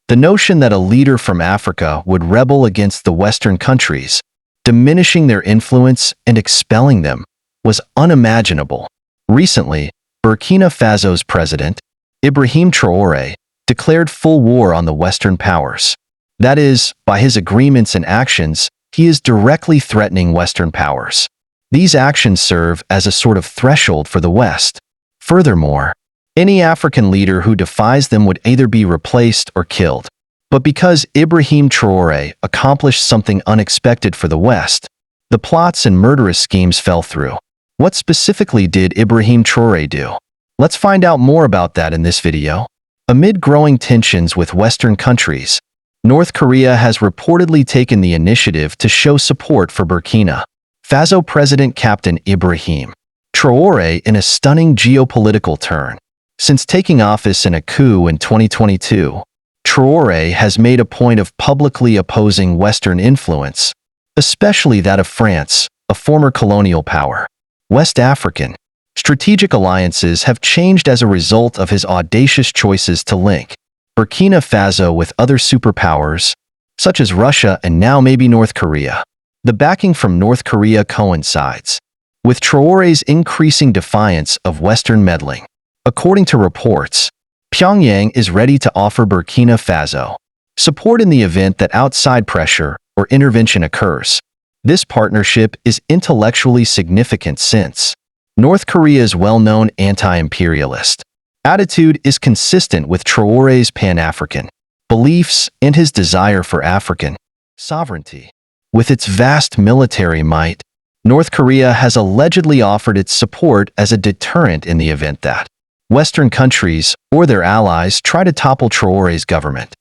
The notion that a leader from Africa would rebel against the Western countries, diminishing their influence and expelling them, was unimaginable. Recently, Burkina Faso's president, Ibrahim Traore, declared full war on the Western powers. That is, by his agreements and actions, he is directly threatening Western powers. These actions serve as a sort of threshold for the West. Furthermore, any African leader who defies them would either be replaced or killed. But because Ibrahim Traore accomplished something unexpected for the West, the plots and murderous schemes fell through. What specifically did Ibrahim Traore do? Let's find out more about that in this video. Amid growing tensions with Western countries, North Korea has reportedly taken the initiative to show support for Burkina Faso President Captain Ibrahim Traore in a stunning geopolitical turn. Since taking office in a coup in 2022, Traore has made a point of publicly opposing Western influence, especially that of France, a former colonial power. West African strategic alliances have changed as a result of his audacious choices to link Burkina Faso with other superpowers, such as Russia and now maybe North Korea. The backing from North Korea coincides with Traore's increasing defiance of Western meddling. According to reports, Pyongyang is ready to offer Burkina Faso support in the event that outside pressure or intervention occurs. This partnership is intellectually significant since North Korea's well-known anti-imperialist attitude is consistent with Traore's Pan-African beliefs and his desire for African sovereignty. With its vast military might, North Korea has allegedly offered its support as a deterrent in the event that Western countries or their allies try to topple Traore's government.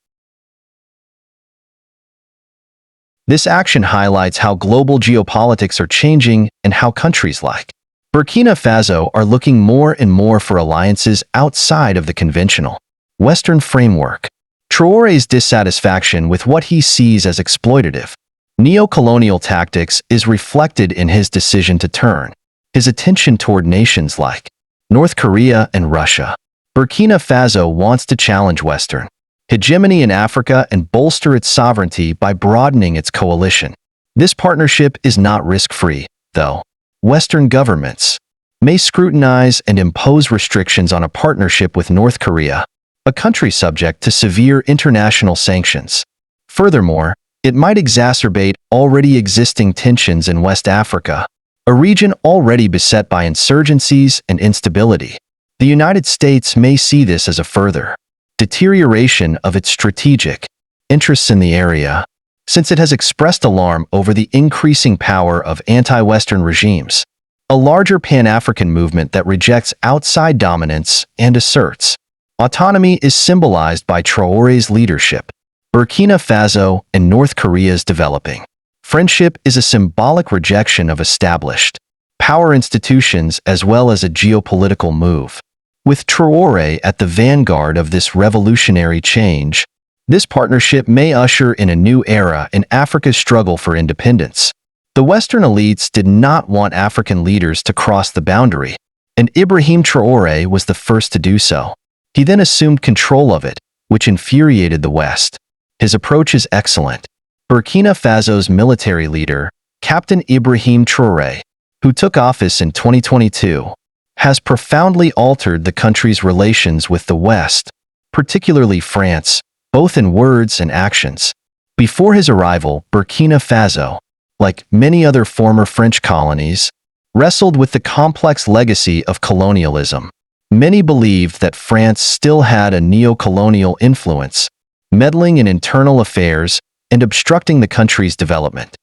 This action highlights how global geopolitics are changing and how countries like Burkina Faso are looking more and more for alliances outside of the conventional Western framework. Traore's dissatisfaction with what he sees as exploitative neo-colonial tactics is reflected in his decision to turn his attention toward nations like North Korea and Russia. Burkina Faso wants to challenge Western hegemony in Africa and bolster its sovereignty by broadening its coalition. This partnership is not risk-free, though. Western governments may scrutinize and impose restrictions on a partnership with North Korea, a country subject to severe international sanctions. Furthermore, it might exacerbate already existing tensions in West Africa, a region already beset by insurgencies and instability. The United States may see this as a further deterioration of its strategic interests in the area, since it has expressed alarm over the increasing power of anti-Western regimes, a larger Pan-African movement that rejects outside dominance and asserts autonomy is symbolized by Traore's leadership. Burkina Faso and North Korea's developing friendship is a symbolic rejection of established power institutions as well as a geopolitical move. With Traore at the vanguard of this revolutionary change, this partnership may usher in a new era in Africa's struggle for independence. The Western elites did not want African leaders to cross the boundary, and Ibrahim Traore was the first to do so. He then assumed control of it, which infuriated the West. His approach is excellent. Burkina Faso's military leader, Captain Ibrahim Traore, who took office in 2022, has profoundly altered the country's relations with the West, particularly France, both in words and actions. Before his arrival, Burkina Faso, like many other former French colonies, wrestled with the complex legacy of colonialism. Many believed that France still had a neo-colonial influence, meddling in internal affairs and obstructing the country's development.